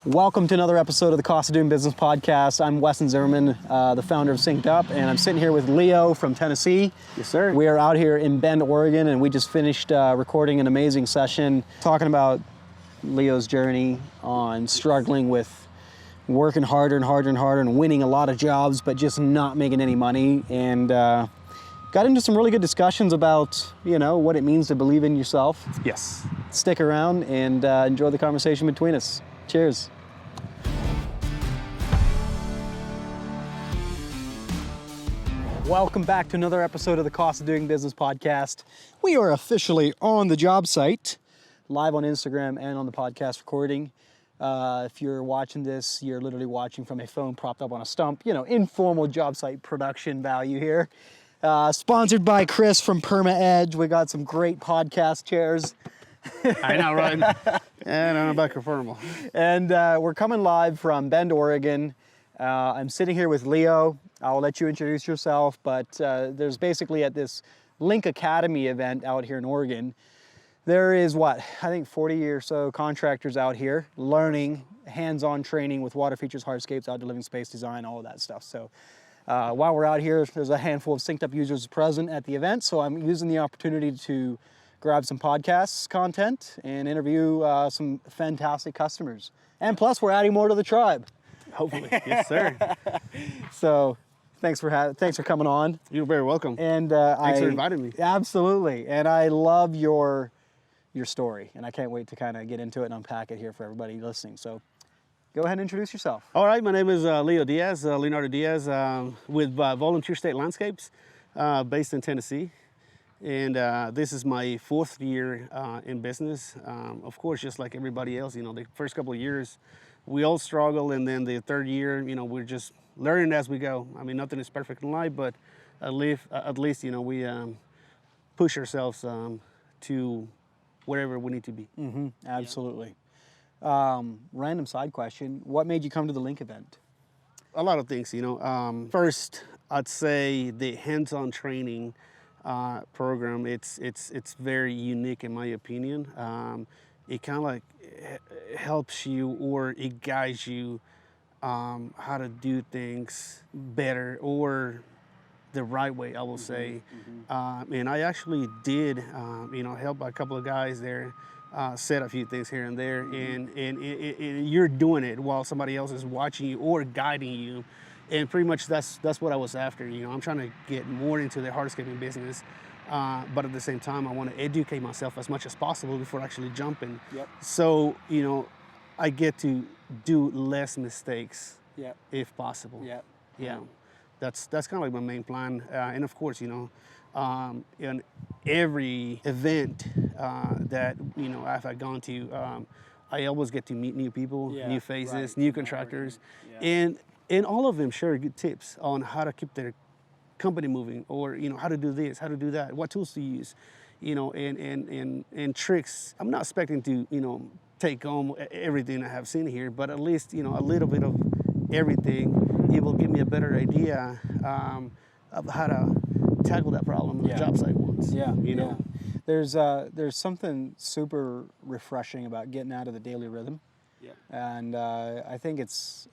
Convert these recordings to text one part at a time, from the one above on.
Welcome to another episode of the Cost of Doing Business podcast. I'm Weston Zimmerman, the founder of SynkedUP, and I'm sitting here with Leo from Tennessee. Yes, sir. We are out here in Bend, Oregon, and we just finished recording an amazing session talking about Leo's journey on struggling with working harder and harder and harder and winning a lot of jobs, but just not making any money. And got into some really good discussions about, what it means to believe in yourself. Yes. Stick around and enjoy the conversation between us. Cheers. Welcome back to another episode of the Cost of Doing Business podcast. We are officially on the job site, live on Instagram and on the podcast recording. If you're watching this, you're literally watching from a phone propped up on a stump, informal job site production value here. Sponsored by Chris from Perma Edge. We got some great podcast chairs. I know, right? And I'm about conformal. And we're coming live from Bend, Oregon. I'm sitting here with Leo. I'll let you introduce yourself, but there's basically at this Link Academy event out here in Oregon, there is 40 or so contractors out here learning hands-on training with water features, hardscapes, outdoor living space design, all of that stuff. So while we're out here, there's a handful of SynkedUP users present at the event, so I'm using the opportunity to grab some podcasts content and interview some fantastic customers. And plus, we're adding more to the tribe. Hopefully, yes, sir. So, thanks for coming on. You're very welcome. And thanks for inviting me. Absolutely. And I love your story, and I can't wait to kind of get into it and unpack it here for everybody listening. So, go ahead and introduce yourself. All right, my name is Leo Diez, Leonardo Diez, with Volunteer State Landscapes, based in Tennessee. And this is my fourth year in business. Of course, just like everybody else, the first couple of years, we all struggle. And then the third year, we're just learning as we go. I mean, nothing is perfect in life, but at least, we push ourselves to wherever we need to be. Mm-hmm, absolutely. Yeah. Random side question. What made you come to the Link event? A lot of things, First, I'd say the hands-on training program, it's very unique in my opinion. It kind of like helps you, or it guides you how to do things better or the right way, I will say. Mm-hmm. And I actually did help a couple of guys there set a few things here and there. Mm-hmm. and you're doing it while somebody else is watching you or guiding you. And pretty much that's what I was after. I'm trying to get more into the hardscaping business, but at the same time, I want to educate myself as much as possible before actually jumping. Yep. So, I get to do less mistakes, yep, if possible. Yep. Yeah, that's kind of like my main plan. And of course, in every event that I've gone to, I always get to meet new people, yeah, new faces, right, new contractors, yeah. And all of them share good tips on how to keep their company moving, or how to do this, how to do that, what tools to use, and tricks. I'm not expecting to take home everything I have seen here, but at least a little bit of everything. It will give me a better idea of how to tackle that problem on the job site once. Yeah, Yeah. There's something super refreshing about getting out of the daily rhythm. Yeah. And I think it's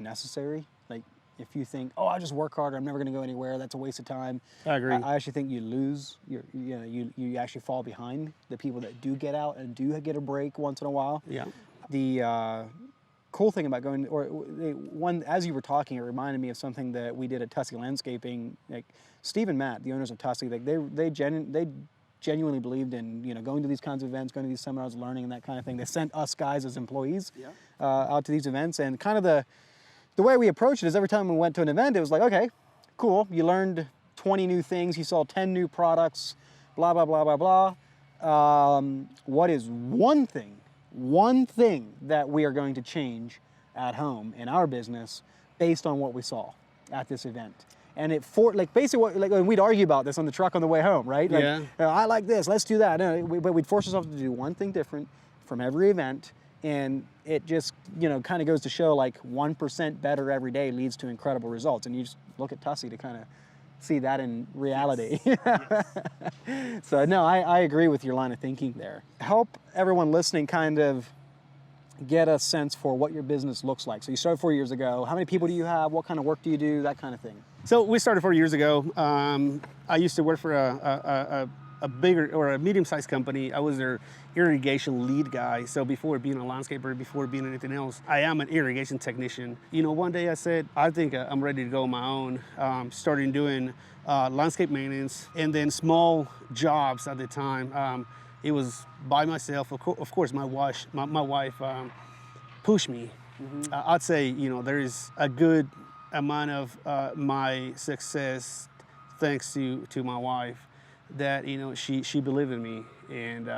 necessary. Like, if you think, I just work harder, I'm never going to go anywhere, that's a waste of time. I agree. I actually think you lose, you actually fall behind the people that do get out and do get a break once in a while. Yeah. The cool thing about as you were talking, it reminded me of something that we did at Tussie Landscaping. Like, Steve and Matt, the owners of Tussie, like they genuinely believed in going to these kinds of events, going to these seminars, learning and that kind of thing. They sent us guys as employees out to these events, and kind of the way we approached it is every time we went to an event, it was like, okay, cool, you learned 20 new things, you saw 10 new products, blah blah blah blah blah. What is one thing that we are going to change at home in our business based on what we saw at this event? And basically we'd argue about this on the truck on the way home, right? Like, yeah. I like this, let's do that. No, but we'd force ourselves to do one thing different from every event, and it just, kind of goes to show, like, 1% better every day leads to incredible results. And you just look at Tussie to kind of see that in reality. Yes. So no, I agree with your line of thinking there. Help everyone listening kind of get a sense for what your business looks like. So you started 4 years ago. How many people do you have? What kind of work do you do? That kind of thing. So we started 4 years ago. I used to work for a bigger or a medium-sized company. I was their irrigation lead guy. So before being a landscaper, before being anything else, I am an irrigation technician. You know, one day I said, I think I'm ready to go on my own. Starting doing landscape maintenance and then small jobs at the time. It was by myself. Of course, my wife pushed me. Mm-hmm. I'd say, you know, there is a good amount of my success thanks to my wife, that, you know, she believed in me, and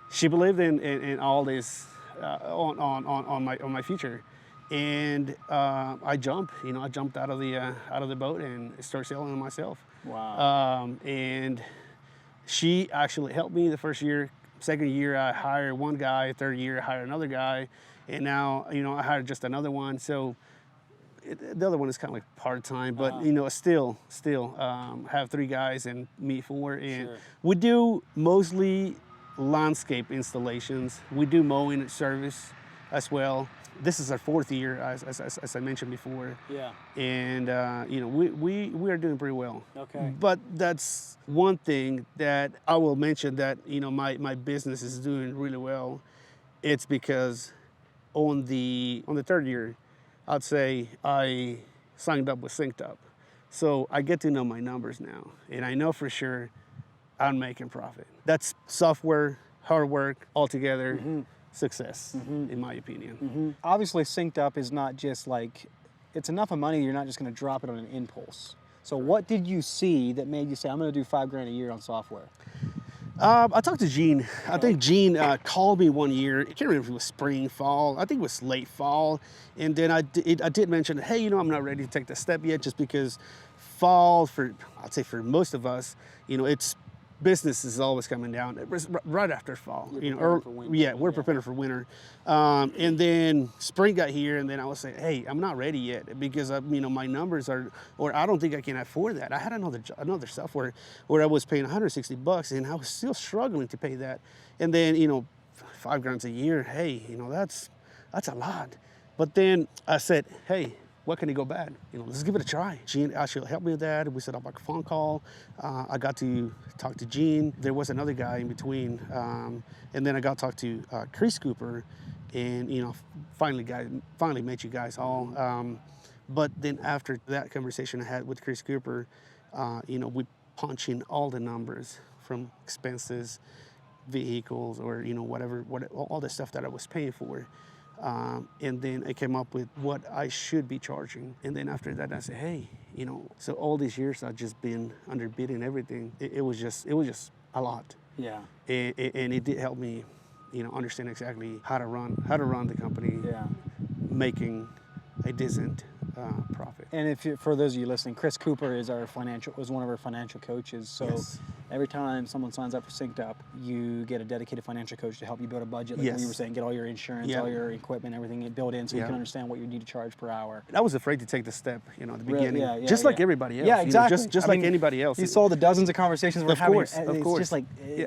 she believed in all this on my future, and I jumped out of the boat and started selling it myself. Wow. And she actually helped me the first year. Second year I hired one guy. Third year I hired another guy, and now, you know, I hired just another one. So the other one is kind of like part-time, but you know, still have 3 guys and me 4, and sure. We do mostly landscape installations. We do mowing service as well. This is our 4th year, as I mentioned before. Yeah. And you know, we are doing pretty well. Okay. But that's one thing that I will mention, that, you know, my business is doing really well. It's because on the 3rd year, I'd say I signed up with SynkedUP. So I get to know my numbers now, and I know for sure I'm making profit. That's software, hard work, all together, mm-hmm. Success, mm-hmm. in my opinion. Mm-hmm. Obviously, SynkedUP is not just like, it's enough of money, you're not just gonna drop it on an impulse. So what did you see that made you say, I'm gonna do $5,000 a year on software? I talked to Gene. Okay. I think Gene called me one year. I can't remember if it was spring, fall. I think it was late fall. And then I did mention, hey, you know, I'm not ready to take the step yet, just because fall, I'd say for most of us, you know, it's business is always coming down right after fall. We're preparing for winter. And then spring got here, and then I was saying, hey, I'm not ready yet, because you know, my numbers are, or I don't think I can afford that. I had another software where I was paying $160, and I was still struggling to pay that. And then, you know, $5,000 a year, hey, you know, that's a lot. But then I said, hey, what can it go bad? You know, let's give it a try. Gene actually helped me with that. We set up like a phone call. I got to talk to Gene. There was another guy in between. And then I got to talk to Chris Cooper, and, you know, finally met you guys all. But then after that conversation I had with Chris Cooper, you know, we punch in all the numbers from expenses, vehicles, or, you know, whatever, all the stuff that I was paying for. And then I came up with what I should be charging. And then after that, I said, hey, you know, so all these years I've just been underbidding everything. It was just a lot. Yeah. And it did help me, you know, understand exactly how to run the company. Yeah. Making a decent profit. And for those of you listening, Chris Cooper is one of our financial coaches. So yes. Every time someone signs up for SynkedUP, you get a dedicated financial coach to help you build a budget. Like yes. You were saying, get all your insurance, all your equipment, everything built in, so you can understand what you need to charge per hour. I was afraid to take the step, you know, at the beginning, like everybody else. Yeah, exactly. You know, just like anybody else. You saw the dozens of conversations we're having. Of course. It's just like,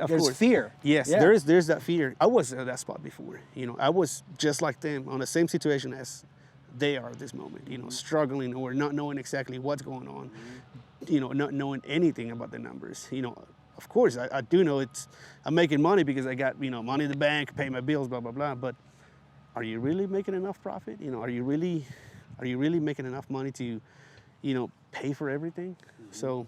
there's fear. Yes, there's that fear. I was at that spot before. You know, I was just like them, on the same situation as they are at this moment, you know, struggling or not knowing exactly what's going on, you know, not knowing anything about the numbers. You know, of course, I do know I'm making money because I got, you know, money in the bank, pay my bills, blah, blah, blah. But are you really making enough profit? You know, are you really making enough money to, you know, pay for everything? So,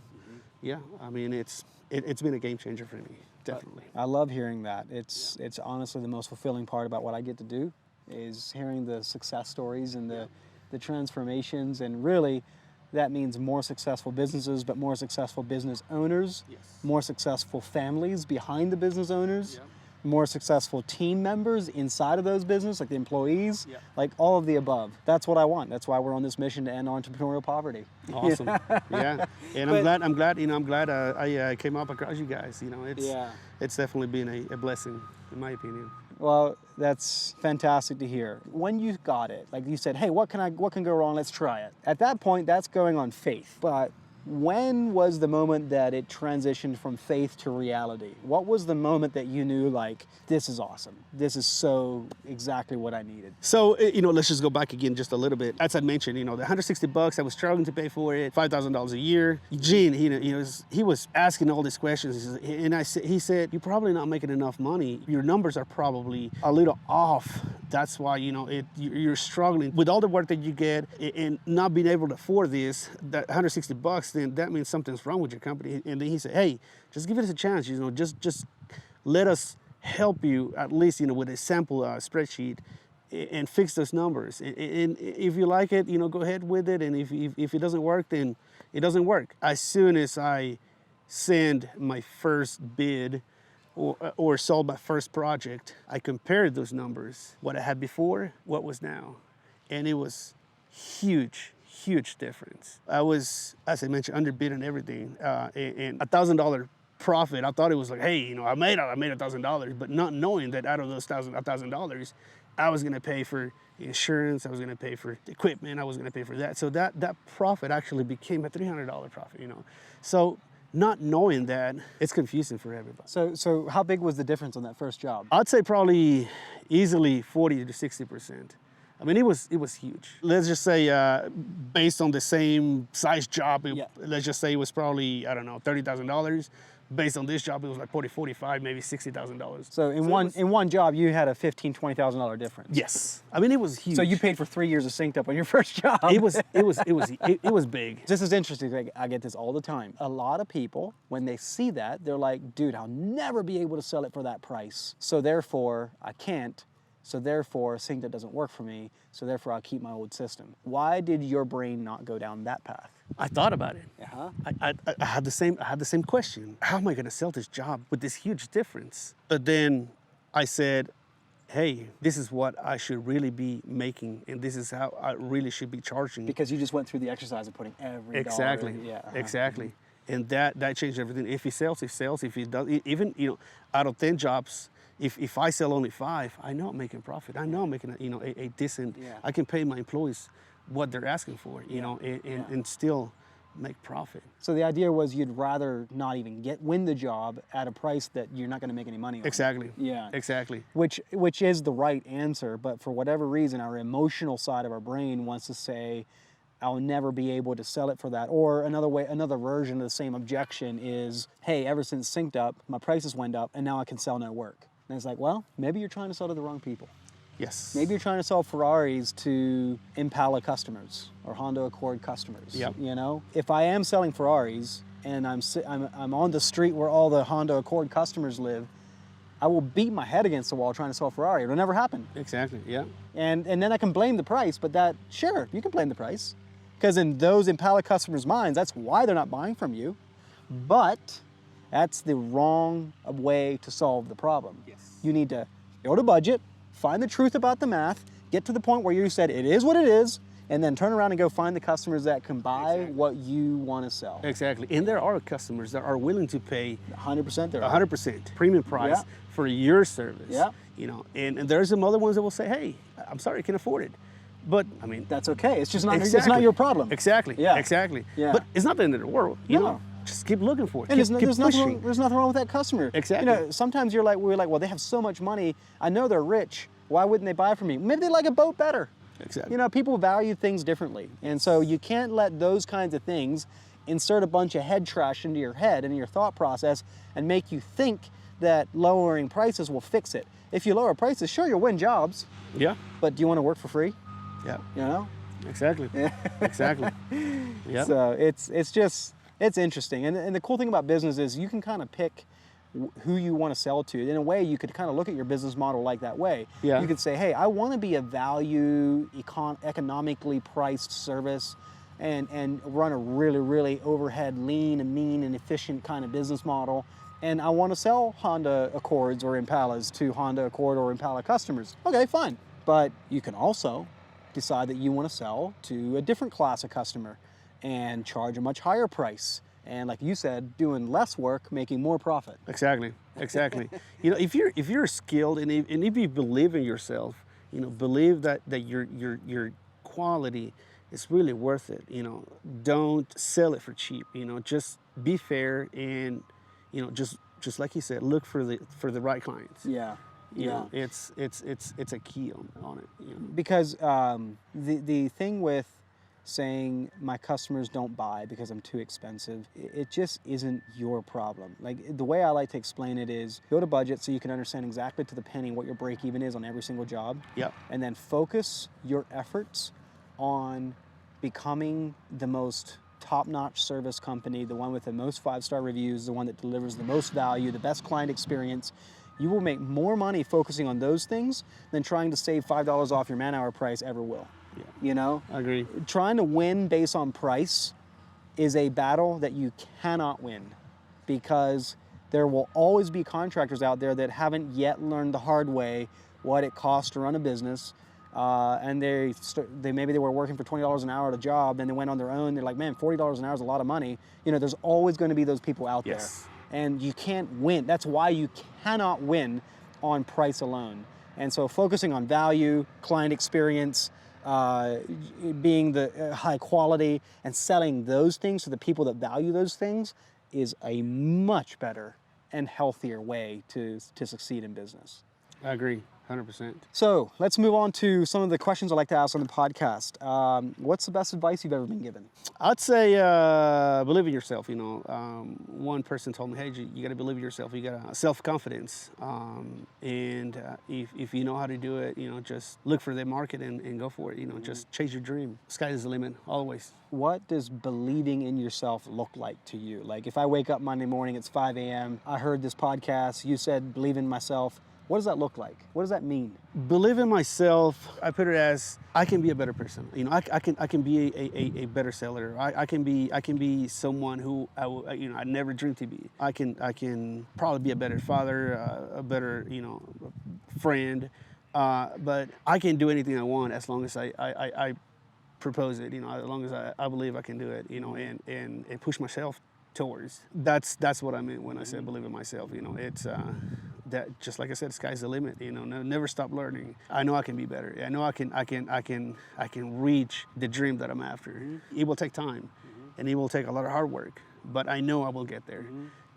yeah, I mean, it's been a game changer for me, definitely. I love hearing that. It's honestly the most fulfilling part about what I get to do, is hearing the success stories and the transformations, and really that means more successful businesses, but more successful business owners, yes. More successful families behind the business owners, more successful team members inside of those businesses, like the employees, like all of the above. That's what I want. That's why we're on this mission to end entrepreneurial poverty. Awesome. Yeah. And I'm glad I came up across you guys. You know, it's definitely been a blessing, in my opinion. Well, that's fantastic to hear. When you got it, like you said, hey, what can go wrong? Let's try it. At that point, that's going on faith. But When was the moment that it transitioned from faith to reality? What was the moment that you knew, like, this is awesome? This is so exactly what I needed. So, let's just go back again just a little bit. As I mentioned, the $160, I was struggling to pay for it, $5,000 a year. Gene, he was asking all these questions. And he said, you're probably not making enough money. Your numbers are probably a little off. That's why, you're struggling with all the work that you get and not being able to afford this, that $160, then that means something's wrong with your company. And then he said, hey, just give it a chance, just let us help you at least, with a sample spreadsheet and fix those numbers. And if you like it, go ahead with it. And if it doesn't work, then it doesn't work. As soon as I send my first bid or sold my first project, I compared those numbers, what I had before, what was now. And it was huge difference. I was, as I mentioned, underbid on everything. And $1,000 profit, I thought it was like, hey, I made $1,000, but not knowing that out of those $1,000, I was gonna pay for insurance, I was gonna pay for equipment, I was gonna pay for that. So that profit actually became a $300 profit, So not knowing that, it's confusing for everybody. So how big was the difference on that first job? I'd say probably easily 40 to 60%. I mean, it was huge. Let's just say, based on the same size job, let's just say it was probably, I don't know, $30,000. Based on this job, it was like 40, 45, maybe $60,000. So in one job, you had a $15,000, $20,000 difference. Yes, I mean it was huge. So you paid for 3 years of SynkedUP on your first job. It was big. This is interesting. I get this all the time. A lot of people, when they see that, they're like, dude, I'll never be able to sell it for that price. So therefore, I can't. So therefore, SynkedUP doesn't work for me. So therefore, I'll keep my old system. Why did your brain not go down that path? I thought about it. Uh-huh. I had the same question. How am I going to sell this job with this huge difference? But then I said, hey, this is what I should really be making, and this is how I really should be charging. Because you just went through the exercise of putting every exactly, dollar. Yeah. Uh-huh. Exactly. And that changed everything. If he sells, if he does, even out of 10 jobs. If I sell only 5, I know I'm making profit. I know I'm making a decent. Yeah. I can pay my employees what they're asking for, and still make profit. So the idea was you'd rather not even win the job at a price that you're not going to make any money on. Exactly. Yeah. Exactly. Which is the right answer, but for whatever reason, our emotional side of our brain wants to say, I'll never be able to sell it for that. Or another version of the same objection is, hey, ever since SynkedUP, my prices went up, and now I can sell no work. And it's like, well, maybe you're trying to sell to the wrong people. Yes. Maybe you're trying to sell Ferraris to Impala customers or Honda Accord customers. Yep. If I am selling Ferraris and I'm on the street where all the Honda Accord customers live, I will beat my head against the wall trying to sell a Ferrari. It'll never happen. Exactly. Yeah. And then I can blame the price, but sure, you can blame the price. Because in those Impala customers' minds, that's why they're not buying from you. But that's the wrong way to solve the problem. Yes. You need to go to budget, find the truth about the math, get to the point where you said it is what it is, and then turn around and go find the customers that can buy what you want to sell. Exactly. And there are customers that are willing to pay 100% there are. 100% premium price for your service. Yeah. And there's some other ones that will say, hey, I'm sorry, I can't afford it. But I mean, that's okay. It's just not it's not your problem. Exactly. Yeah. Exactly. Yeah. But it's not the end of the world. Just keep looking for it. And keep there's nothing wrong with that customer. Exactly. Sometimes we're like, well, they have so much money. I know they're rich. Why wouldn't they buy from me? Maybe they like a boat better. Exactly. People value things differently. And so you can't let those kinds of things insert a bunch of head trash into your head and your thought process and make you think that lowering prices will fix it. If you lower prices, sure, you'll win jobs. Yeah. But do you want to work for free? Yeah. Exactly. Exactly. Yeah. So it's interesting. And the cool thing about business is you can kind of pick who you want to sell to. In a way, you could kind of look at your business model like that way. Yeah. You could say, hey, I want to be a value, economically priced service and run a really, really overhead, lean and mean and efficient kind of business model. And I want to sell Honda Accords or Impalas to Honda Accord or Impala customers. Okay, fine. But you can also decide that you want to sell to a different class of customer and charge a much higher price. And like you said, doing less work, making more profit. Exactly. If you're skilled and if you believe in yourself, believe that your quality it's really worth it. Don't sell it for cheap. Just be fair and, just like you said, look for the right clients. Yeah. It's a key on it. Because the thing with saying my customers don't buy because I'm too expensive, it just isn't your problem. Like, the way I like to explain it is, go to budget so you can understand exactly to the penny what your break even is on every single job. Yep. And then focus your efforts on becoming the most top-notch service company, the one with the most 5-star reviews, the one that delivers the most value, the best client experience. You will make more money focusing on those things than trying to save $5 off your man-hour price ever will. Yeah. I agree. Trying to win based on price is a battle that you cannot win, because there will always be contractors out there that haven't yet learned the hard way what it costs to run a business. And maybe they were working for $20 an hour at a job, then they went on their own. They're like, man, $40 an hour is a lot of money. There's always going to be those people out there. And you can't win. That's why you cannot win on price alone. And so focusing on value, client experience, being the high quality, and selling those things to the people that value those things is a much better and healthier way to succeed in business. I agree. 100%. So let's move on to some of the questions I like to ask on the podcast. What's the best advice you've ever been given? I'd say believe in yourself. One person told me, hey, you got to believe in yourself. You got self-confidence. And if you know how to do it, just look for the market and go for it. Just chase your dream. Sky's the limit, always. What does believing in yourself look like to you? Like, if I wake up Monday morning, it's 5 a.m., I heard this podcast, you said believe in myself. What does that look like? What does that mean? Believe in myself, I put it as, I can be a better person. I can be a better seller. I can be someone who I never dreamed to be. I can probably be a better father, a better friend. But I can do anything I want as long as I propose it. As long as I believe I can do it. And push myself towards. That's what I meant when I said believe in myself. It's that, just like I said, sky's the limit. Never stop learning. I know I can be better. I know I can reach the dream that I'm after. It will take time, and it will take a lot of hard work, but I know I will get there.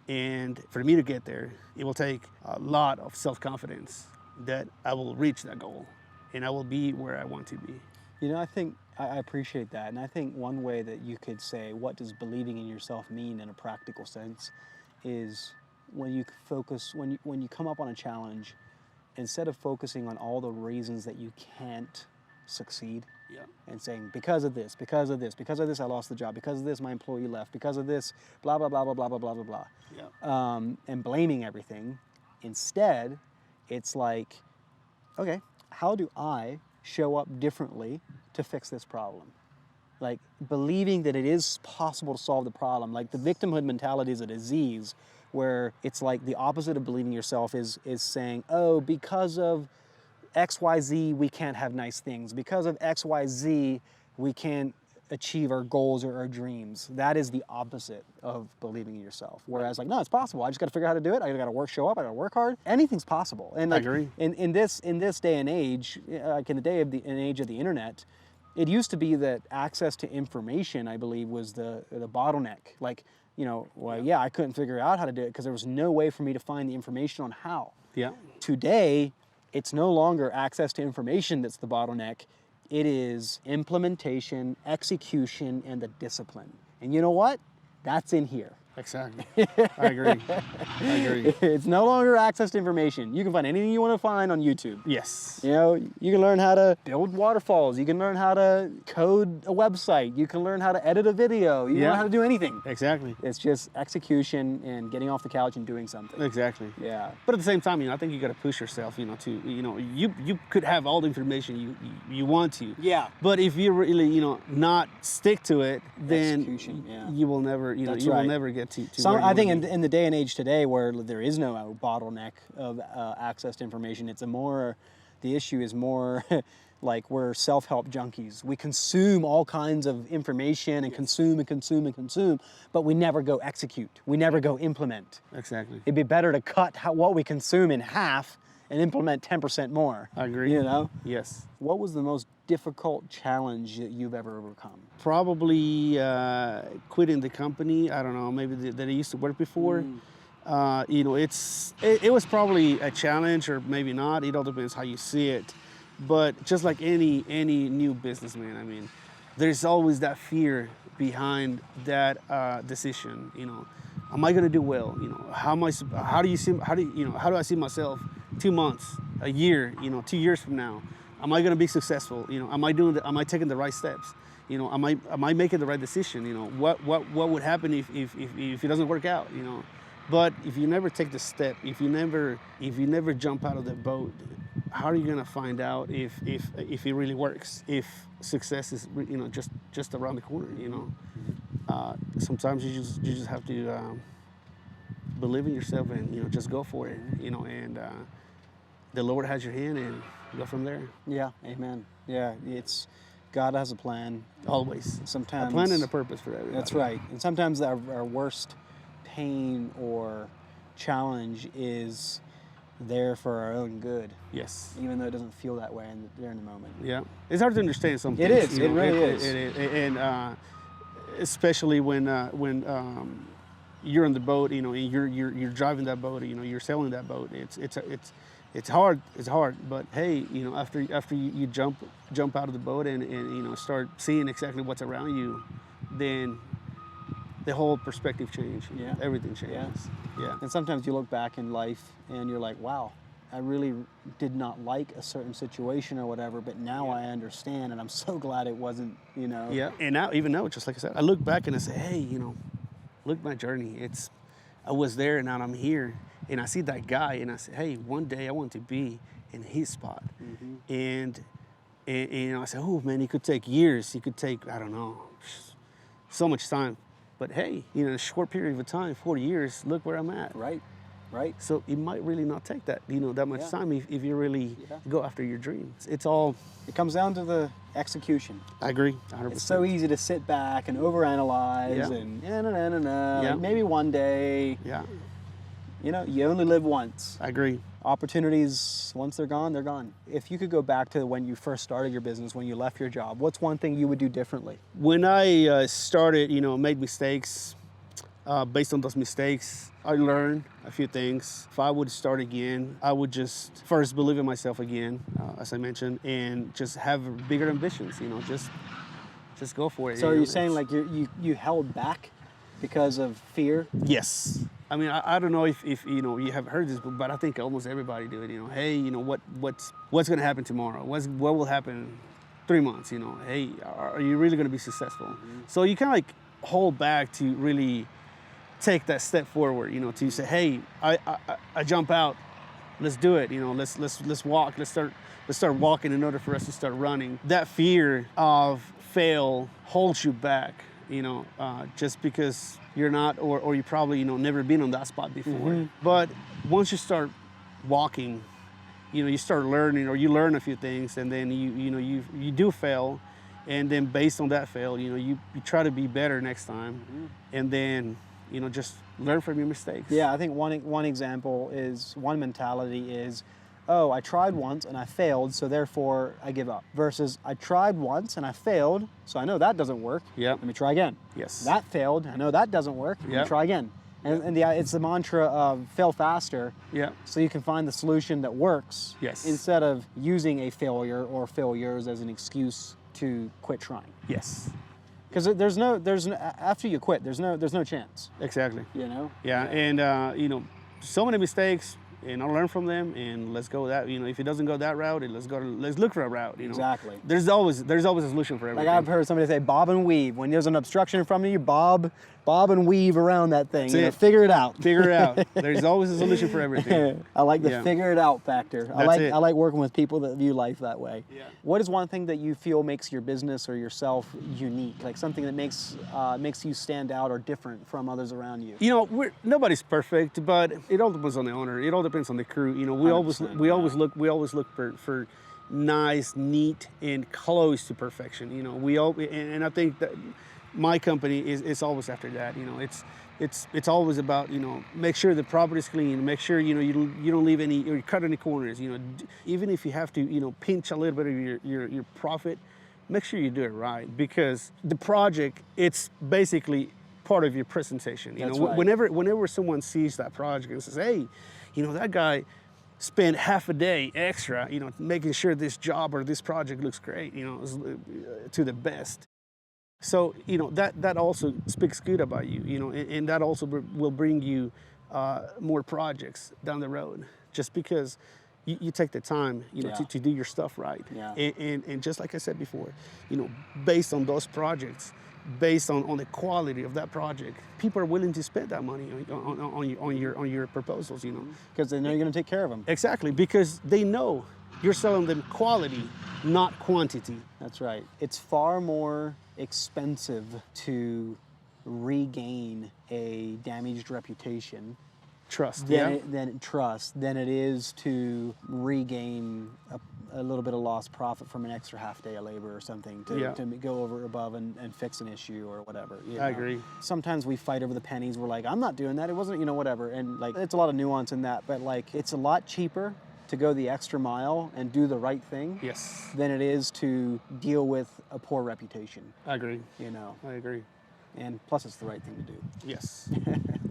And for me to get there, it will take a lot of self-confidence that I will reach that goal, and I will be where I want to be. I think I appreciate that. And I think one way that you could say, what does believing in yourself mean in a practical sense, is when you come up on a challenge, instead of focusing on all the reasons that you can't succeed, and saying, because of this, I lost the job, because of this, my employee left, because of this, blah, blah, blah, blah, blah, blah, blah, blah, blah, and blaming everything. Instead, it's like, okay, how do I show up differently to fix this problem? Like, believing that it is possible to solve the problem. Like, the victimhood mentality is a disease, where it's like the opposite of believing yourself is saying, oh, because of XYZ, we can't have nice things. Because of XYZ, we can't achieve our goals or our dreams. That is the opposite of believing in yourself. Whereas, like, no, it's possible. I just got to figure out how to do it. I got to show up. I got to work hard. Anything's possible. And like, I agree. In this day and age, like in the age of the internet, it used to be that access to information, I believe, was the bottleneck. Like, I couldn't figure out how to do it because there was no way for me to find the information on how. Yeah. Today, it's no longer access to information that's the bottleneck. It is implementation, execution, and the discipline. And you know what? That's in here. Exactly. I agree. It's no longer access to information. You can find anything you want to find on YouTube. Yes. You can learn how to build waterfalls. You can learn how to code a website. You can learn how to edit a video. You can learn how to do anything. Exactly. It's just execution and getting off the couch and doing something. Exactly. Yeah. But at the same time, I think you got to push yourself, you could have all the information you want to. Yeah. But if you really, not stick to it, then execution, you will never, will never get to where you I think want to be. in the day and age today, where there is no bottleneck of access to information, the issue is more like we're self-help junkies. We consume all kinds of information and consume, but we never go execute. We never go implement. Exactly. It'd be better to cut what we consume in half and implement 10% more. I agree. You know? Yes. What was the most difficult challenge that you've ever overcome? Probably quitting the company. I don't know, maybe that I used to work before. You know, it was probably a challenge, or maybe not. It all depends how you see it. But just like any new businessman, I mean, there's always that fear behind that decision. You know, am I going to do well? You know, how do I see myself 2 months, a year, you know, 2 years from now? Am I going to be successful? You know, am I taking the right steps? You know, am I making the right decision? You know, what would happen if it doesn't work out? You know, but if you never take the step, if you never jump out of the boat, how are you going to find out if it really works? If success is, you know, just around the corner? You know, sometimes you just have to believe in yourself and, you know, just go for it. You know, and the Lord has your hand, and go from there. Yeah, amen. Yeah, it's God has a plan. Always. Sometimes a plan and a purpose for everybody. That's right. And sometimes our worst pain or challenge is there for our own good. Yes. Even though it doesn't feel that way during the moment. Yeah. It's hard to understand something. It is. It really is. It is. And especially when you're on the boat, you know, and you're driving that boat, you know, you're sailing that boat. It's hard. It's hard. But hey, you know, after you jump out of the boat and you know, start seeing exactly what's around you, then the whole perspective changes. Yeah. Everything changes. Yeah. And sometimes you look back in life and you're like, wow, I really did not like a certain situation or whatever, but now I understand, and I'm so glad it wasn't, you know. Yeah. And now, even now, just like I said, I look back and I say, hey, you know, look at my journey. I was there and now I'm here. And I see that guy and I say, hey, one day I want to be in his spot. Mm-hmm. And you know, I say, oh man, it could take years. It could take, I don't know, so much time. But hey, you know, in a short period of time, 4 years, look where I'm at. Right. Right. So it might really not take that, you know, that much time if you really go after your dreams. It comes down to the execution. I agree, 100%. It's so easy to sit back and overanalyze and like maybe one day. Yeah. You know, you only live once. I agree. Opportunities, once they're gone, they're gone. If you could go back to when you first started your business, when you left your job, what's one thing you would do differently? When I started, you know, made mistakes. Based on those mistakes, I learned a few things. If I would start again, I would just first believe in myself again, as I mentioned, and just have bigger ambitions. You know, just go for it. So are you saying like you held back because of fear? Yes. I mean, I don't know if you know, you have heard this, but I think almost everybody do it. You know, hey, you know, what's going to happen tomorrow? What will happen 3 months? You know, hey, are you really going to be successful? Mm-hmm. So you kind of like hold back to really take that step forward. You know, to say, hey, I jump out, let's do it. You know, let's walk. Let's start walking in order for us to start running. That fear of fail holds you back. You know, just because you're not, or you probably, you know, never been on that spot before. Mm-hmm. But once you start walking, you know, you start learning, or you learn a few things, and then you do fail, and then based on that fail, you know, you try to be better next time, and then, you know, just learn from your mistakes. Yeah, I think one example is, one mentality is, oh, I tried once and I failed, so therefore I give up. Versus, I tried once and I failed, so I know that doesn't work. Yeah. Let me try again. Yes. That failed, I know that doesn't work. Let me try again. And it's the mantra of fail faster. Yeah. So you can find the solution that works. Yes. Instead of using a failure or failures as an excuse to quit trying. Yes. Because there's no after you quit, there's no chance. Exactly. You know. Yeah. And you know, so many mistakes. And I'll learn from them, and let's go that. You know, if it doesn't go that route, let's look for a route. You know, exactly. There's always a solution for everything. Like I've heard somebody say, bob and weave. When there's an obstruction in front of you, bob and weave around that thing. You know, figure it out. Figure it out. There's always a solution for everything. I like the figure it out factor. That's I like working with people that view life that way. Yeah. What is one thing that you feel makes your business or yourself unique? Like something that makes you stand out or different from others around you? You know, nobody's perfect, but it all depends on the owner. It all depends on the crew. You know, we always look for nice, neat, and close to perfection. You know, and I think that my company is always after that. It's always about, make sure the property's clean, make sure, you don't leave any, or cut any corners, even if you have to, pinch a little bit of your profit, make sure you do it right, because the project, it's basically part of your presentation. That's right. Whenever someone sees that project and says, hey, that guy spent half a day extra, making sure this job or this project looks great, to the best. So, that also speaks good about you, and that also will bring you more projects down the road, just because you take the time, to do your stuff right. Yeah. And just like I said before, based on those projects, based on the quality of that project, people are willing to spend that money on your proposals, Because they know you're going to take care of them. Exactly, because they know you're selling them quality, not quantity. That's right. It's far more expensive to regain a damaged reputation Trust. than it is to regain a little bit of lost profit from an extra half day of labor or something to go over above and fix an issue or whatever. I agree. Sometimes we fight over the pennies. We're like, I'm not doing that. It wasn't, whatever. And like, it's a lot of nuance in that, but like, it's a lot cheaper to go the extra mile and do the right thing. Yes. Than it is to deal with a poor reputation. I agree. I agree. And plus, it's the right thing to do. Yes.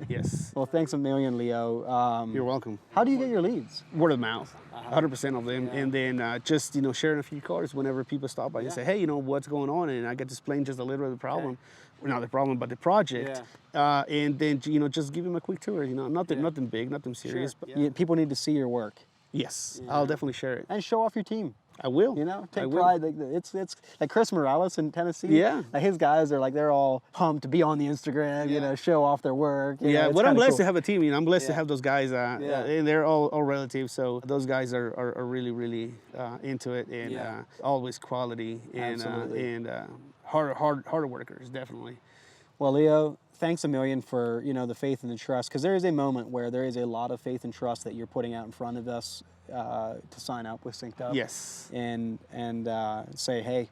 Yes. Well, thanks a million, Leo. You're welcome. How do you get your leads? Word of mouth, 100% of them. Yeah. And then just, sharing a few cars whenever people stop by and say, hey, what's going on? And I get to explain just a little bit of the problem. Okay. Well, not the problem, but the project. Yeah. And then, just give them a quick tour. Nothing big, nothing serious. Sure. But people need to see your work. Yes, I'll definitely share it. And show off your team. I will. Take pride. Like, it's like Chris Morales in Tennessee. Yeah. Like his guys are like, they're all pumped to be on the Instagram, show off their work. Well, I'm blessed to have a team. I'm blessed to have those guys. And they're all relatives. So those guys are really, really into it, and always quality and hard workers, definitely. Well, Leo, thanks a million for, the faith and the trust, because there is a moment where there is a lot of faith and trust that you're putting out in front of us to sign up with SynkedUP. Yes. And say, hey,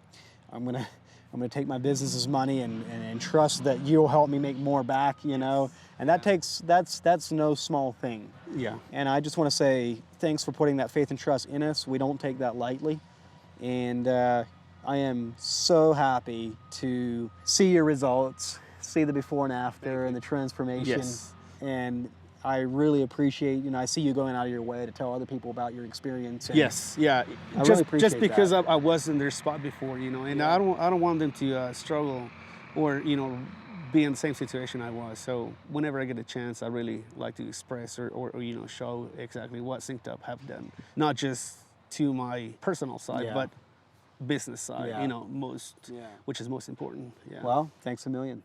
I'm gonna take my business's money and trust that you'll help me make more back, and that's no small thing. Yeah. And I just want to say thanks for putting that faith and trust in us. We don't take that lightly, and I am so happy to see your results, see the before and after and the transformation. Yes. And I really appreciate, I see you going out of your way to tell other people about your experience. Yes, yeah. I really appreciate just because that. I was in their spot before, and I don't want them to struggle or, be in the same situation I was. So whenever I get a chance, I really like to express or show exactly what SynkedUP have done. Not just to my personal side, but business side, which is most important. Yeah. Well, thanks a million.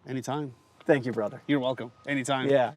Anytime. Thank you, brother. You're welcome. Anytime. Yeah.